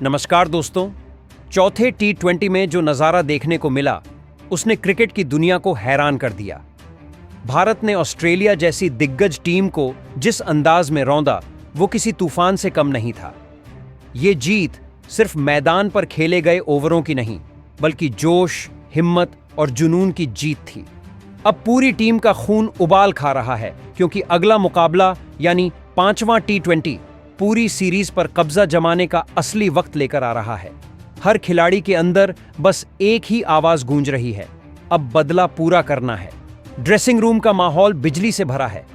नमस्कार दोस्तों। चौथे T20 में जो नज़ारा देखने को मिला उसने क्रिकेट की दुनिया को हैरान कर दिया। भारत ने ऑस्ट्रेलिया जैसी दिग्गज टीम को जिस अंदाज में रौंदा वो किसी तूफान से कम नहीं था। ये जीत सिर्फ मैदान पर खेले गए ओवरों की नहीं बल्कि जोश, हिम्मत और जुनून की जीत थी। अब पूरी टीम का खून उबाल खा रहा है क्योंकि अगला मुकाबला यानी 5वां T20 पूरी सीरीज पर कब्जा जमाने का असली वक्त लेकर आ रहा है। हर खिलाड़ी के अंदर बस एक ही आवाज गूंज रही है, अब बदला पूरा करना है। ड्रेसिंग रूम का माहौल बिजली से भरा है।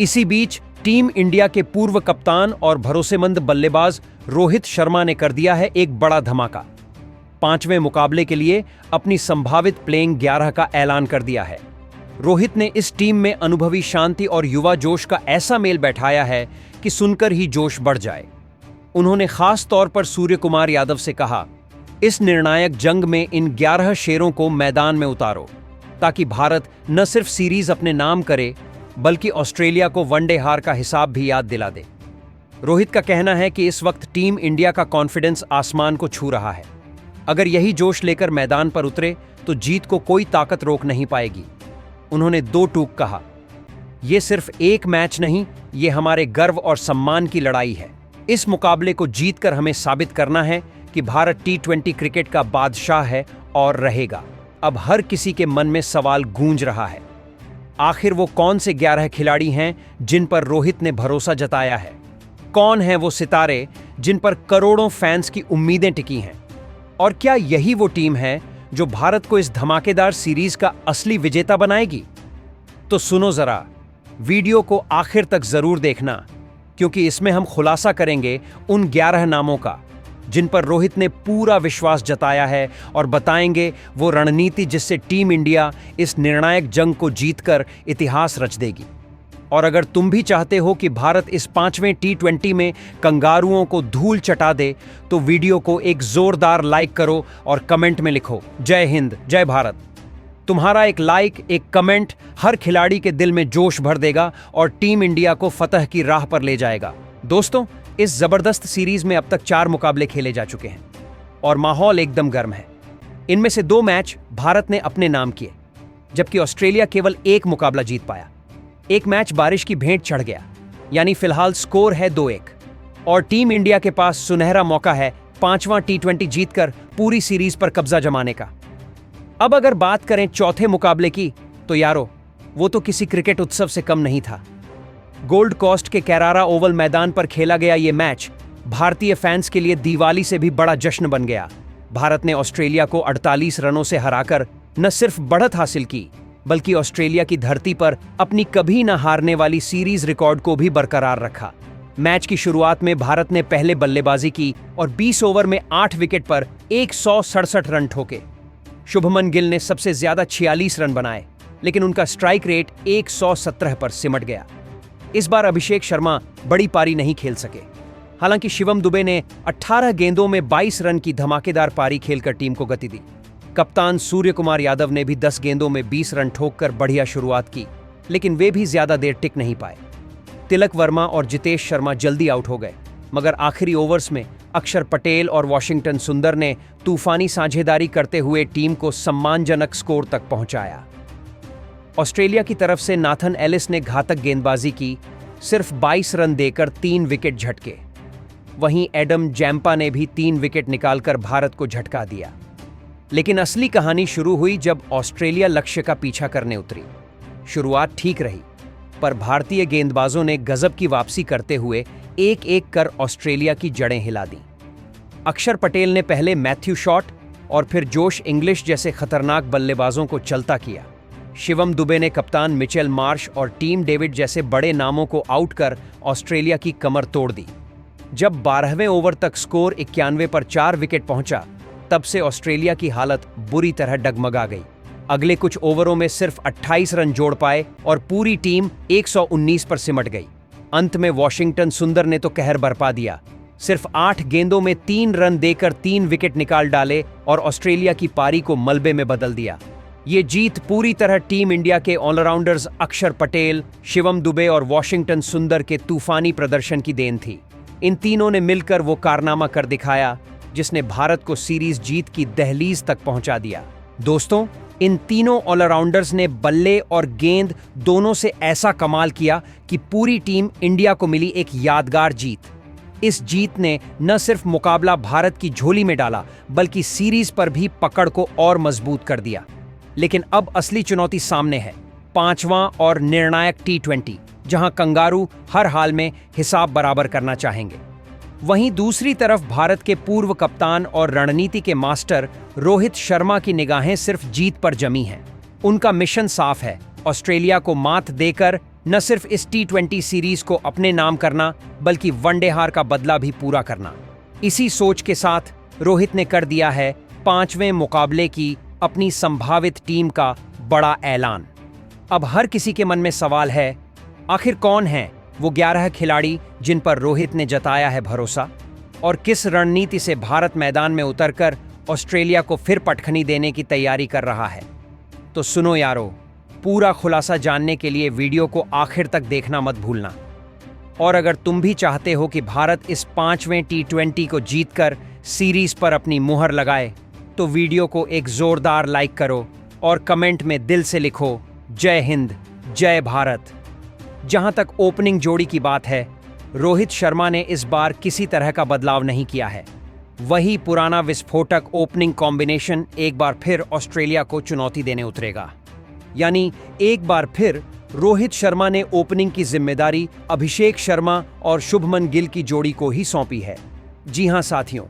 इसी बीच टीम इंडिया के पूर्व कप्तान और भरोसेमंद बल्लेबाज रोहित शर्मा ने कर दिया है एक बड़ा धमाका। 5वें मुकाबले के लिए अपनी संभावित प्लेइंग 11 का ऐलान कर दिया है। रोहित ने इस टीम में अनुभवी शांति और युवा जोश का ऐसा मेल बैठाया है कि सुनकर ही जोश बढ़ जाए। उन्होंने खास तौर पर सूर्य कुमार यादव से कहा, इस निर्णायक जंग में इन 11 शेरों को मैदान में उतारो ताकि भारत न सिर्फ सीरीज अपने नाम करे बल्कि ऑस्ट्रेलिया को वनडे हार का हिसाब भी याद दिला दे। रोहित का कहना है कि इस वक्त टीम इंडिया का कॉन्फिडेंस आसमान को छू रहा है। अगर यही जोश लेकर मैदान पर उतरे तो जीत को कोई ताकत रोक नहीं पाएगी। उन्होंने 2 टूक कहा, यह सिर्फ एक मैच नहीं, ये हमारे गर्व और सम्मान की लड़ाई है। इस मुकाबले को जीतकर हमें साबित करना है कि भारत T20 क्रिकेट का बादशाह है और रहेगा। अब हर किसी के मन में सवाल गूंज रहा है, आखिर वो कौन से 11 खिलाड़ी हैं जिन पर रोहित ने भरोसा जताया है? कौन हैं वो सितारे जिन पर करोड़ों फैंस की उम्मीदें टिकी हैं? और क्या यही वो टीम है जो भारत को इस धमाकेदार सीरीज का असली विजेता बनाएगी? तो सुनो जरा, वीडियो को आखिर तक जरूर देखना क्योंकि इसमें हम खुलासा करेंगे उन 11 नामों का जिन पर रोहित ने पूरा विश्वास जताया है और बताएंगे वो रणनीति जिससे टीम इंडिया इस निर्णायक जंग को जीतकर इतिहास रच देगी। और अगर तुम भी चाहते हो कि भारत इस 5वें T20 में कंगारुओं को धूल चटा दे तो वीडियो को एक जोरदार लाइक करो और कमेंट में लिखो, जय हिंद, जय भारत। तुम्हारा एक लाइक, एक कमेंट हर खिलाड़ी के दिल में जोश भर देगा और टीम इंडिया को फतह की राह पर ले जाएगा। दोस्तों, इस जबरदस्त सीरीज में अब तक 4 मुकाबले खेले जा चुके हैं और माहौल एकदम गर्म है। इनमें से 2 मैच भारत ने अपने नाम किए जबकि ऑस्ट्रेलिया केवल 1 मुकाबला जीत पाया। एक मैच बारिश की भेंट चढ़ गया, यानी फिलहाल स्कोर है 2-1 और टीम इंडिया के पास सुनहरा मौका है 5वां T20 जीतकर पूरी सीरीज पर कब्जा जमाने का। अब अगर बात करें चौथे मुकाबले की तो यारो, वो तो किसी क्रिकेट उत्सव से कम नहीं था। गोल्ड कोस्ट के कैरारा ओवल मैदान पर खेला गया ये मैच भारतीय फैंस के लिए दिवाली से भी बड़ा जश्न बन गया। भारत ने ऑस्ट्रेलिया को 48 रनों से हराकर न सिर्फ बढ़त हासिल की बल्कि ऑस्ट्रेलिया की धरती पर अपनी कभी न हारने वाली सीरीज रिकॉर्ड को भी बरकरार रखा। मैच की शुरुआत में भारत ने पहले बल्लेबाजी की और 20 ओवर में 8 विकेट पर 167 रन ठोके। शुभमन गिल ने सबसे ज्यादा 46 रन बनाए, लेकिन उनका स्ट्राइक रेट 117 पर सिमट गया। इस बार अभिषेक शर्मा बड़ी पारी नहीं खेल सके। हालांकि शिवम दुबे ने 18 गेंदों में 22 रन की धमाकेदार पारी खेलकर टीम को गति दी। कप्तान सूर्य कुमार यादव ने भी 10 गेंदों में 20 रन ठोककर बढ़िया शुरुआत की, लेकिन वे भी ज्यादा देर टिक नहीं पाए। तिलक वर्मा और जितेश शर्मा जल्दी आउट हो गए, मगर आखिरी ओवर्स में अक्षर पटेल और वॉशिंगटन सुंदर ने तूफानी साझेदारी करते हुए टीम को सम्मानजनक स्कोर तक पहुंचाया। ऑस्ट्रेलिया की तरफ से नाथन एलिस ने घातक गेंदबाजी की, सिर्फ 22 रन देकर 3 विकेट झटके। वहीं एडम जैम्पा ने भी 3 विकेट निकालकर भारत को झटका दिया। लेकिन असली कहानी शुरू हुई जब ऑस्ट्रेलिया लक्ष्य का पीछा करने उतरी। शुरुआत ठीक रही, पर भारतीय गेंदबाजों ने गजब की वापसी करते हुए एक-एक कर ऑस्ट्रेलिया की जड़ें हिला दी। अक्षर पटेल ने पहले मैथ्यू शॉट और फिर जोश इंग्लिश जैसे खतरनाक बल्लेबाजों को चलता किया। शिवम दुबे ने कप्तान मिचेल मार्श और टीम डेविड जैसे बड़े नामों को आउट कर ऑस्ट्रेलिया की कमर तोड़ दी। जब 12वें ओवर तक स्कोर 91 पर 4 विकेट पहुंचा, तब से ऑस्ट्रेलिया की हालत बुरी तरह डगमगा गई। अगले कुछ ओवरों में सिर्फ 28 रन जोड़ पाए और पूरी टीम 119 पर सिमट गई। अंत में वॉशिंगटन सुंदर ने तो कहर बरपा दिया। सिर्फ 8 गेंदों में 3 रन देकर 3 विकेट निकाल डाले और ऑस्ट्रेलिया की पारी को मलबे में बदल दिया। ये जीत पूरी तरह टीम इंडिया के ऑलराउंडर्स अक्षर पटेल, शिवम दुबे और वॉशिंगटन सुंदर के तूफानी प्रदर्शन की देन थी। इन तीनों ने मिलकर वो कारनामा कर दिखाया जिसने भारत को सीरीज जीत की दहलीज तक पहुंचा दिया। दोस्तों, इन तीनों ऑलराउंडर्स ने बल्ले और गेंद दोनों से ऐसा कमाल किया कि पूरी टीम इंडिया को मिली एक यादगार जीत। इस जीत ने न सिर्फ मुकाबला भारत की झोली में डाला, बल्कि सीरीज पर भी पकड़ को और मजबूत कर दिया। लेकिन अब असली चुनौती सामने है, 5वां और निर्णायक T20, जहां कंगारू हर हाल में हिसाब बराबर करना चाहेंगे। वहीं दूसरी तरफ भारत के पूर्व कप्तान और रणनीति के मास्टर रोहित शर्मा की निगाहें सिर्फ जीत पर जमी हैं। उनका मिशन साफ है, ऑस्ट्रेलिया को मात देकर न सिर्फ इस T20 सीरीज को अपने नाम करना, बल्कि वनडे हार का बदला भी पूरा करना। इसी सोच के साथ रोहित ने कर दिया है 5वें मुकाबले की अपनी संभावित टीम का बड़ा ऐलान। अब हर किसी के मन में सवाल है, आखिर कौन है वो 11 खिलाड़ी जिन पर रोहित ने जताया है भरोसा, और किस रणनीति से भारत मैदान में उतरकर ऑस्ट्रेलिया को फिर पटखनी देने की तैयारी कर रहा है। तो सुनो यारो, पूरा खुलासा जानने के लिए वीडियो को आखिर तक देखना मत भूलना। और अगर तुम भी चाहते हो कि भारत इस 5वें T20 को जीतकर सीरीज पर अपनी मुहर लगाए, तो वीडियो को एक जोरदार लाइक करो और कमेंट में दिल से लिखो, जय हिंद, जय भारत। जहां तक ओपनिंग जोड़ी की बात है, रोहित शर्मा ने इस बार किसी तरह का बदलाव नहीं किया है। वही पुराना विस्फोटक ओपनिंग कॉम्बिनेशन एक बार फिर ऑस्ट्रेलिया को चुनौती देने उतरेगा। यानी एक बार फिर रोहित शर्मा ने ओपनिंग की जिम्मेदारी अभिषेक शर्मा और शुभमन गिल की जोड़ी को ही सौंपी है। जी हां साथियों,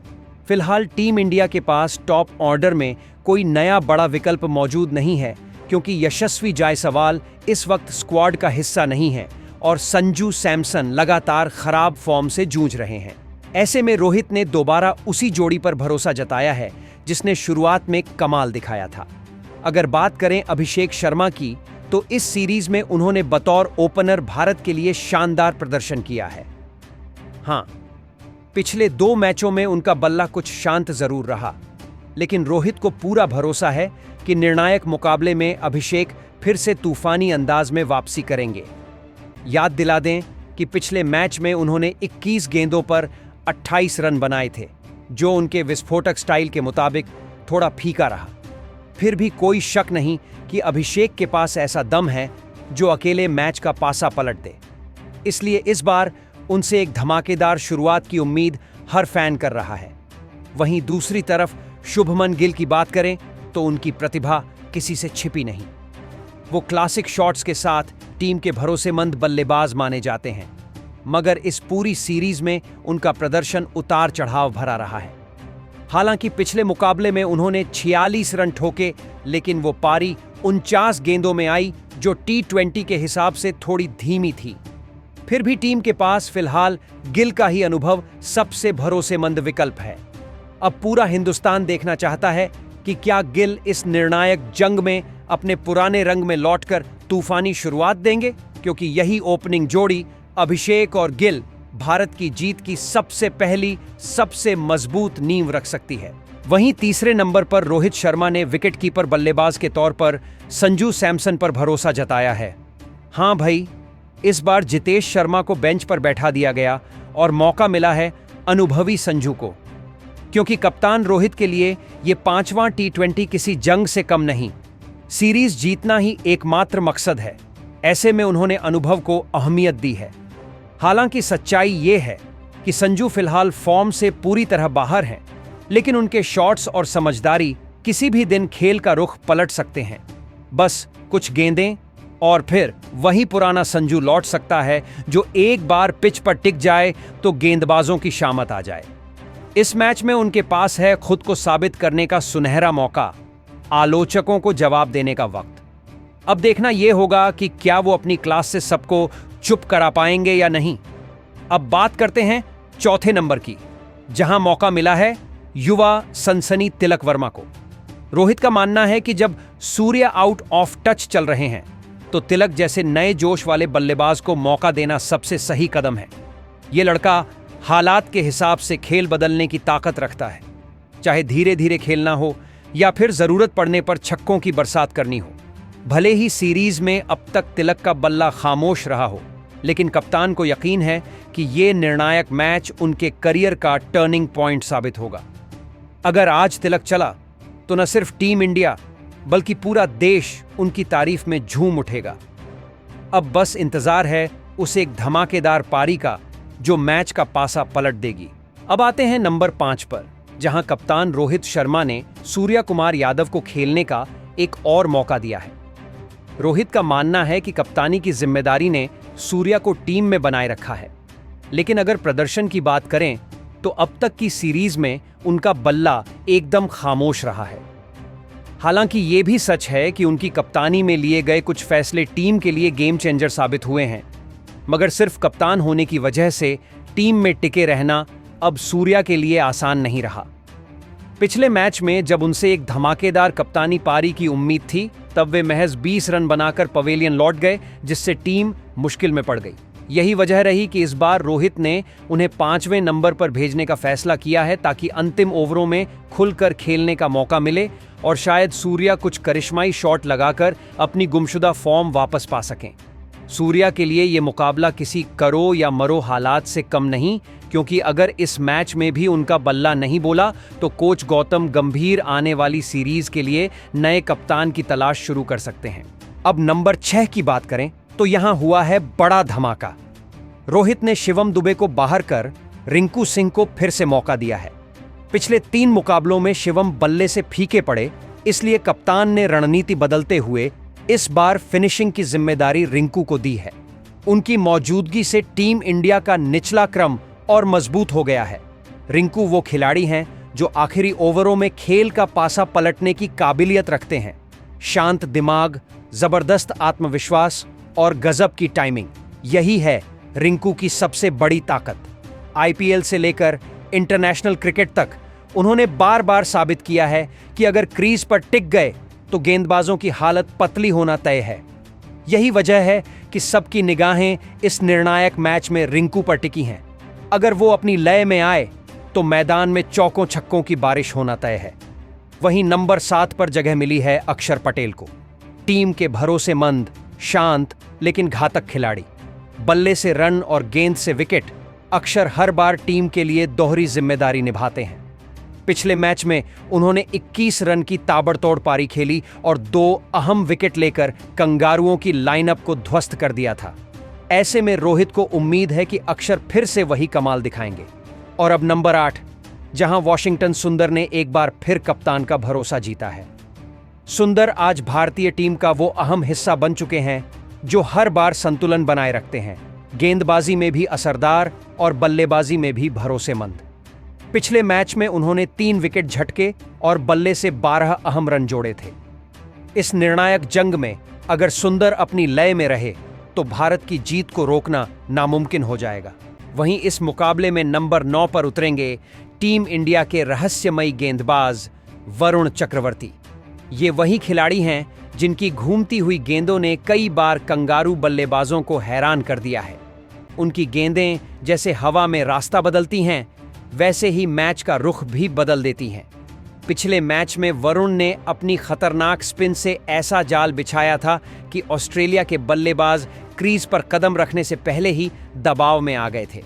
फिलहाल टीम इंडिया के पास टॉप ऑर्डर में कोई नया बड़ा विकल्प मौजूद नहीं है, क्योंकि यशस्वी जायसवाल इस वक्त स्क्वाड का हिस्सा नहीं है और संजू सैमसन लगातार खराब फॉर्म से जूझ रहे हैं। ऐसे में रोहित ने दोबारा उसी जोड़ी पर भरोसा जताया है जिसने शुरुआत में कमाल दिखाया था। अगर बात करें अभिषेक शर्मा की, तो इस सीरीज में उन्होंने बतौर ओपनर भारत के लिए शानदार प्रदर्शन किया है। हां, पिछले 2 मैचों में उनका बल्ला कुछ शांत जरूर रहा, लेकिन रोहित को पूरा भरोसा है कि निर्णायक मुकाबले में अभिषेक फिर से तूफानी अंदाज में वापसी करेंगे। याद दिला दें कि पिछले मैच में उन्होंने 21 गेंदों पर 28 रन बनाए थे, जो उनके विस्फोटक स्टाइल के मुताबिक थोड़ा फीका रहा। फिर भी कोई शक नहीं कि अभिषेक के पास ऐसा दम है जो अकेले मैच का पासा पलट दे। इसलिए इस बार उनसे एक धमाकेदार शुरुआत की उम्मीद हर फैन कर रहा है। वहीं दूसरी तरफ शुभमन गिल की बात करें तो उनकी प्रतिभा किसी से छिपी नहीं। वो क्लासिक शॉट्स के साथ टीम के भरोसेमंद बल्लेबाज माने जाते हैं, मगर इस पूरी सीरीज में उनका प्रदर्शन उतार चढ़ाव भरा रहा है। हालांकि पिछले मुकाबले में उन्होंने 46 रन ठोके, लेकिन वो पारी 49 गेंदों में आई, जो T20 के हिसाब से थोड़ी धीमी थी। फिर भी टीम के पास फिलहाल गिल का ही अनुभव सबसे भरोसेमंद विकल्प है। अब पूरा हिंदुस्तान देखना चाहता है कि क्या गिल इस निर्णायक जंग में अपने पुराने रंग में लौटकर तूफानी शुरुआत देंगे, क्योंकि यही ओपनिंग जोड़ी अभिषेक और गिल भारत की जीत की सबसे पहली, सबसे मजबूत नींव रख सकती है। वहीं तीसरे नंबर पर रोहित शर्मा ने विकेटकीपर बल्लेबाज के तौर पर संजू सैमसन पर भरोसा जताया है। हां भाई, इस बार जितेश शर्मा को बेंच पर बैठा दिया गया और मौका मिला है अनुभवी संजू को, क्योंकि कप्तान रोहित के लिए यह 5वां T20 किसी जंग से कम नहीं। सीरीज जीतना ही एकमात्र मकसद है। ऐसे में उन्होंने अनुभव को अहमियत दी है। हालांकि सच्चाई ये है कि संजू फिलहाल फॉर्म से पूरी तरह बाहर हैं, लेकिन उनके शॉट्स और समझदारी किसी भी दिन खेल का रुख पलट सकते हैं। बस कुछ गेंदें और फिर वही पुराना संजू लौट सकता है, जो एक बार पिच पर टिक जाए तो गेंदबाजों की शामत आ जाए। इस मैच में उनके पास है खुद को साबित करने का सुनहरा मौका, आलोचकों को जवाब देने का वक्त। अब देखना यह होगा कि क्या वो अपनी क्लास से सबको चुप करा पाएंगे या नहीं। अब बात करते हैं चौथे नंबर की, जहां मौका मिला है युवा सनसनी तिलक वर्मा को। रोहित का मानना है कि जब सूर्य आउट ऑफ टच चल रहे हैं, तो तिलक जैसे नए जोश वाले बल्लेबाज को मौका देना सबसे सही कदम है। यह लड़का हालात के हिसाब से खेल बदलने की ताकत रखता है, चाहे धीरे धीरे खेलना हो या फिर जरूरत पड़ने पर छक्कों की बरसात करनी हो। भले ही सीरीज में अब तक तिलक का बल्ला खामोश रहा हो, लेकिन कप्तान को यकीन है कि ये निर्णायक मैच उनके करियर का टर्निंग पॉइंट साबित होगा। अगर आज तिलक चला तो न सिर्फ टीम इंडिया बल्कि पूरा देश उनकी तारीफ में झूम उठेगा। अब बस इंतजार है उस एक धमाकेदार पारी का जो मैच का पासा पलट देगी। अब आते हैं नंबर 5 पर, जहां कप्तान रोहित शर्मा ने सूर्या कुमार यादव को खेलने का एक और मौका दिया है। रोहित का मानना है कि कप्तानी की जिम्मेदारी ने सूर्या को टीम में बनाए रखा है, लेकिन अगर प्रदर्शन की बात करें तो अब तक की सीरीज में उनका बल्ला एकदम खामोश रहा है। हालांकि ये भी सच है कि उनकी कप्तानी में लिए गए कुछ फैसले टीम के लिए गेम चेंजर साबित हुए हैं, मगर सिर्फ कप्तान होने की वजह से टीम में टिके रहना अब सूर्या के लिए आसान नहीं रहा। पिछले मैच में जब उनसे एक धमाकेदार कप्तानी पारी की उम्मीद थी, तब वे महज 20 रन बनाकर पवेलियन लौट गए, जिससे टीम मुश्किल में पड़ गई। यही वजह रही कि इस बार रोहित ने उन्हें 5वें नंबर पर भेजने का फैसला किया है, ताकि अंतिम ओवरों में खुलकर खेलने का मौका मिले और शायद सूर्या कुछ करिश्माई शॉट लगाकर अपनी गुमशुदा फॉर्म वापस पा सकें। सूर्या के लिए ये मुकाबला किसी करो या मरो हालात से कम नहीं, क्योंकि अगर इस मैच में भी उनका बल्ला नहीं बोला तो कोच गौतम गंभीर आने वाली सीरीज के लिए नए कप्तान की तलाश शुरू कर सकते हैं। अब नंबर 6 की बात करें तो यहां हुआ है बड़ा धमाका। रोहित ने शिवम दुबे को बाहर कर रिंकू सिंह को फिर से मौका दिया है। पिछले 3 मुकाबलों में शिवम बल्ले से फीके पड़े, इसलिए कप्तान ने रणनीति बदलते हुए इस बार फिनिशिंग की जिम्मेदारी रिंकू को दी है। उनकी मौजूदगी से टीम इंडिया का निचला क्रम और मजबूत हो गया है। रिंकू वो खिलाड़ी हैं जो आखिरी ओवरों में खेल का पासा पलटने की काबिलियत रखते हैं। शांत दिमाग, जबरदस्त आत्मविश्वास और गजब की टाइमिंग, यही है रिंकू की सबसे बड़ी ताकत। आईपीएल से लेकर इंटरनेशनल क्रिकेट तक उन्होंने बार बार साबित किया है कि अगर क्रीज पर टिक गए तो गेंदबाजों की हालत पतली होना तय है। यही वजह है कि सबकी निगाहें इस निर्णायक मैच में रिंकू पर टिकी हैं। अगर वो अपनी लय में आए तो मैदान में चौकों छक्कों की बारिश होना तय है। वहीं नंबर 7 पर जगह मिली है अक्षर पटेल को। टीम के भरोसेमंद, शांत लेकिन घातक खिलाड़ी। बल्ले से रन और गेंद से विकेट, अक्षर हर बार टीम के लिए दोहरी जिम्मेदारी निभाते हैं। पिछले मैच में उन्होंने 21 रन की ताबड़तोड़ पारी खेली और 2 अहम विकेट लेकर कंगारुओं की लाइनअप को ध्वस्त कर दिया था। ऐसे में रोहित को उम्मीद है कि अक्षर फिर से वही कमाल दिखाएंगे। और अब नंबर 8, जहां वॉशिंगटन सुंदर ने एक बार फिर कप्तान का भरोसा जीता है। सुंदर आज भारतीय टीम का वो अहम हिस्सा बन चुके हैं जो हर बार संतुलन बनाए रखते हैं, गेंदबाजी में भी असरदार और बल्लेबाजी में भी भरोसेमंद। पिछले मैच में उन्होंने 3 विकेट झटके और बल्ले से 12 अहम रन जोड़े थे। इस निर्णायक जंग में अगर सुंदर अपनी लय में रहे तो भारत की जीत को रोकना नामुमकिन हो जाएगा। वहीं इस मुकाबले में नंबर 9 पर उतरेंगे टीम इंडिया के रहस्यमयी गेंदबाज वरुण चक्रवर्ती। ये वही खिलाड़ी हैं जिनकी घूमती हुई गेंदों ने कई बार कंगारू बल्लेबाजों को हैरान कर दिया है। उनकी गेंदें जैसे हवा में रास्ता बदलती हैं, वैसे ही मैच का रुख भी बदल देती हैं। पिछले मैच में वरुण ने अपनी खतरनाक स्पिन से ऐसा जाल बिछाया था कि ऑस्ट्रेलिया के बल्लेबाज क्रीज पर कदम रखने से पहले ही दबाव में आ गए थे।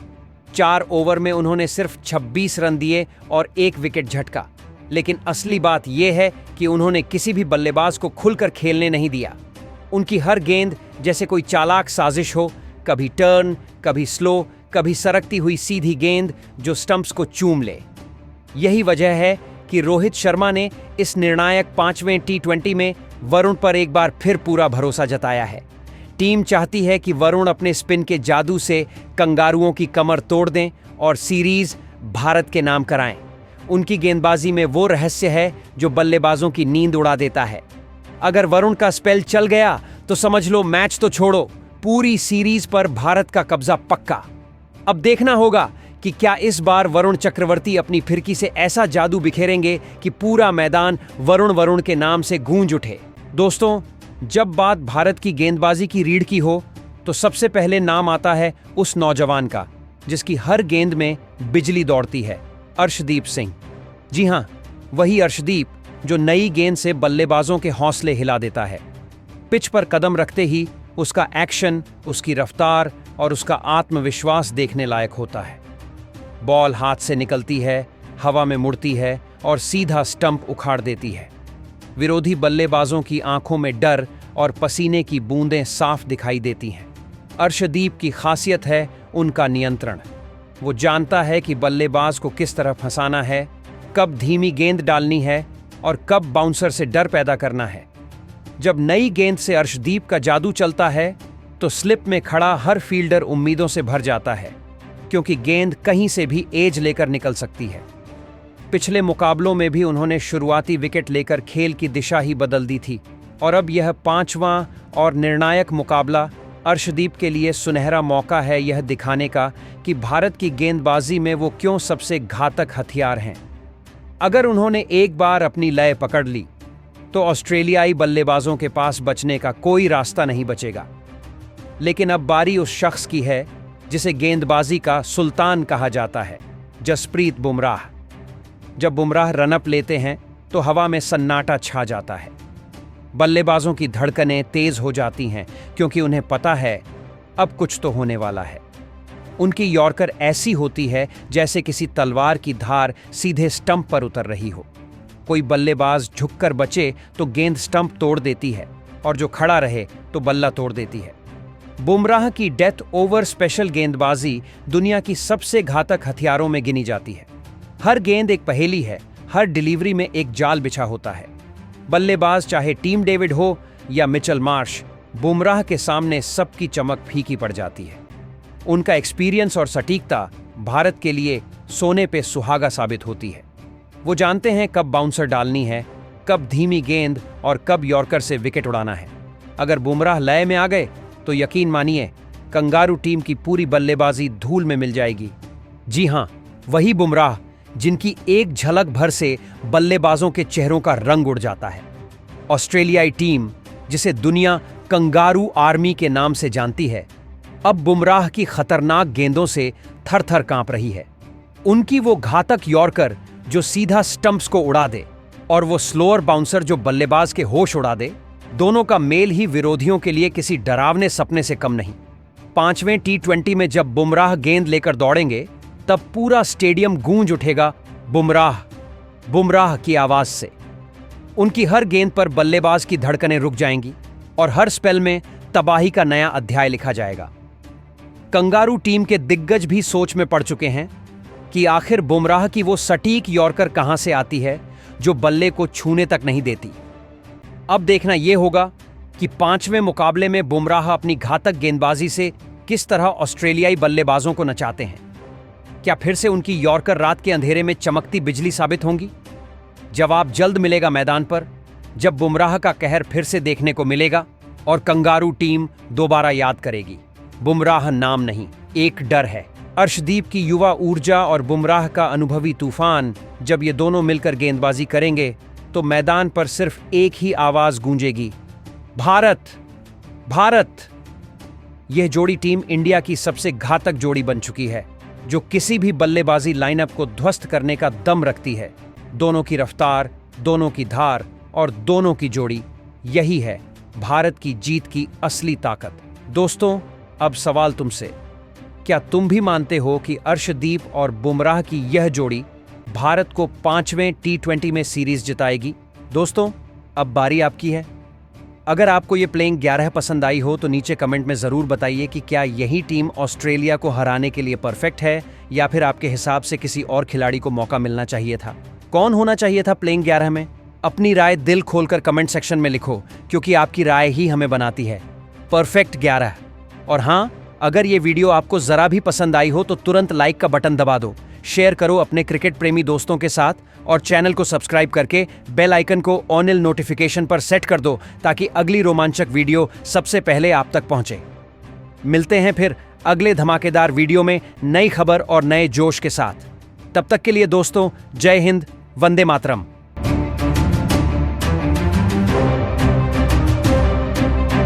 4 ओवर में उन्होंने सिर्फ 26 रन दिए और 1 विकेट झटका, लेकिन असली बात यह है कि उन्होंने किसी भी बल्लेबाज को खुलकर खेलने नहीं दिया। उनकी हर गेंद जैसे कोई चालाक साजिश हो, कभी टर्न, कभी स्लो, कभी सरकती हुई सीधी गेंद जो स्टंप्स को चूम ले। यही वजह है कि रोहित शर्मा ने इस निर्णायक 5वें T20 में वरुण पर एक बार फिर पूरा भरोसा जताया है। टीम चाहती है कि वरुण अपने स्पिन के जादू से कंगारुओं की कमर तोड़ दें और सीरीज भारत के नाम कराएं। उनकी गेंदबाजी में वो रहस्य है जो बल्लेबाजों की नींद उड़ा देता है। अगर वरुण का स्पेल चल गया तो समझ लो मैच तो छोड़ो, पूरी सीरीज पर भारत का कब्जा पक्का। अब देखना होगा कि क्या इस बार वरुण चक्रवर्ती अपनी फिरकी से ऐसा जादू बिखेरेंगे कि पूरा मैदान वरुण वरुण के नाम से गूंज उठे। दोस्तों, जब बात भारत की गेंदबाजी की रीढ़ की हो तो सबसे पहले नाम आता है उस नौजवान का जिसकी हर गेंद में बिजली दौड़ती है, अर्शदीप सिंह। जी हां, वही अर्शदीप जो नई गेंद से बल्लेबाजों के हौसले हिला देता है। पिच पर कदम रखते ही उसका एक्शन, उसकी रफ्तार और उसका आत्मविश्वास देखने लायक होता है। बॉल हाथ से निकलती है, हवा में मुड़ती है और सीधा स्टंप उखाड़ देती है। विरोधी बल्लेबाजों की आंखों में डर और पसीने की बूंदें साफ दिखाई देती हैं। अर्शदीप की खासियत है उनका नियंत्रण। वो जानता है कि बल्लेबाज को किस तरह फंसाना है, कब धीमी गेंद डालनी है और कब बाउंसर से डर पैदा करना है। जब नई गेंद से अर्शदीप का जादू चलता है तो स्लिप में खड़ा हर फील्डर उम्मीदों से भर जाता है, क्योंकि गेंद कहीं से भी एज लेकर निकल सकती है। पिछले मुकाबलों में भी उन्होंने शुरुआती विकेट लेकर खेल की दिशा ही बदल दी थी, और अब यह 5वां और निर्णायक मुकाबला अर्शदीप के लिए सुनहरा मौका है यह दिखाने का कि भारत की गेंदबाजी में वो क्यों सबसे घातक हथियार हैं। अगर उन्होंने एक बार अपनी लय पकड़ ली तो ऑस्ट्रेलियाई बल्लेबाजों के पास बचने का कोई रास्ता नहीं बचेगा। लेकिन अब बारी उस शख्स की है जिसे गेंदबाजी का सुल्तान कहा जाता है, जसप्रीत बुमराह। जब बुमराह रनअप लेते हैं तो हवा में सन्नाटा छा जाता है। बल्लेबाजों की धड़कनें तेज हो जाती हैं, क्योंकि उन्हें पता है अब कुछ तो होने वाला है। उनकी यॉर्कर ऐसी होती है जैसे किसी तलवार की धार सीधे स्टंप पर उतर रही हो। कोई बल्लेबाज झुककर बचे तो गेंद स्टंप तोड़ देती है, और जो खड़ा रहे तो बल्ला तोड़ देती है। बुमराह की डेथ ओवर स्पेशल गेंदबाजी दुनिया की सबसे घातक हथियारों में गिनी जाती है। हर गेंद एक पहेली है, हर डिलीवरी में एक जाल बिछा होता है। बल्लेबाज चाहे टीम डेविड हो या मिचेल मार्श, बुमराह के सामने सबकी चमक फीकी पड़ जाती है। उनका एक्सपीरियंस और सटीकता भारत के लिए सोने पे सुहागा साबित होती है। वो जानते हैं कब बाउंसर डालनी है, कब धीमी गेंद और कब यॉर्कर से विकेट उड़ाना है। अगर बुमराह लय में आ गए तो यकीन मानिए कंगारू टीम की पूरी बल्लेबाजी धूल में मिल जाएगी। जी हां, वही बुमराह जिनकी एक झलक भर से बल्लेबाजों के चेहरों का रंग उड़ जाता है। ऑस्ट्रेलियाई टीम, जिसे दुनिया कंगारू आर्मी के नाम से जानती है, अब बुमराह की खतरनाक गेंदों से थर-थर कांप रही है। उनकी वो घातक यॉर्कर जो सीधा स्टंप्स को उड़ा दे, और वो स्लोअर बाउंसर जो बल्लेबाज के होश उड़ा दे, दोनों का मेल ही विरोधियों के लिए किसी डरावने सपने से कम नहीं। 5वें T20 में जब बुमराह गेंद लेकर दौड़ेंगे तब पूरा स्टेडियम गूंज उठेगा बुमराह, बुमराह की आवाज से। उनकी हर गेंद पर बल्लेबाज की धड़कनें रुक जाएंगी और हर स्पेल में तबाही का नया अध्याय लिखा जाएगा। कंगारू टीम के दिग्गज भी सोच में पड़ चुके हैं कि आखिर बुमराह की वो सटीक यॉर्कर कहां से आती है जो बल्ले को छूने तक नहीं देती। अब देखना यह होगा कि 5वें मुकाबले में बुमराह अपनी घातक गेंदबाजी से किस तरह ऑस्ट्रेलियाई बल्लेबाजों को नचाते हैं। क्या फिर से उनकी यॉर्कर रात के अंधेरे में चमकती बिजली साबित होंगी? जवाब जल्द मिलेगा मैदान पर, जब बुमराह का कहर फिर से देखने को मिलेगा और कंगारू टीम दोबारा याद करेगी। बुमराह नाम नहीं, एक डर है। अर्शदीप की युवा ऊर्जा और बुमराह का अनुभवी तूफान, जब ये दोनों मिलकर गेंदबाजी करेंगे तो मैदान पर सिर्फ एक ही आवाज गूंजेगी, भारत, भारत। यह जोड़ी टीम इंडिया की सबसे घातक जोड़ी बन चुकी है, जो किसी भी बल्लेबाजी लाइनअप को ध्वस्त करने का दम रखती है। दोनों की रफ्तार, दोनों की धार और दोनों की जोड़ी, यही है भारत की जीत की असली ताकत। दोस्तों, अब सवाल तुमसे, क्या तुम भी मानते हो कि अर्शदीप और बुमराह की यह जोड़ी भारत को 5वें T20 में सीरीज जिताएगी? दोस्तों, अब बारी आपकी है। अगर आपको ये प्लेइंग 11 पसंद आई हो तो नीचे कमेंट में ज़रूर बताइए कि क्या यही टीम ऑस्ट्रेलिया को हराने के लिए परफेक्ट है, या फिर आपके हिसाब से किसी और खिलाड़ी को मौका मिलना चाहिए था। कौन होना चाहिए था प्लेइंग 11 में? अपनी राय दिल खोलकर कमेंट सेक्शन में लिखो, क्योंकि आपकी राय ही हमें बनाती है परफेक्ट 11। और हाँ, अगर ये वीडियो आपको ज़रा भी पसंद आई हो तो तुरंत लाइक का बटन दबा दो, शेयर करो अपने क्रिकेट प्रेमी दोस्तों के साथ, और चैनल को सब्सक्राइब करके बेल आइकन को ऑल नोटिफिकेशन पर सेट कर दो, ताकि अगली रोमांचक वीडियो सबसे पहले आप तक पहुंचे। मिलते हैं फिर अगले धमाकेदार वीडियो में नई खबर और नए जोश के साथ। तब तक के लिए दोस्तों, जय हिंद, वंदे मातरम।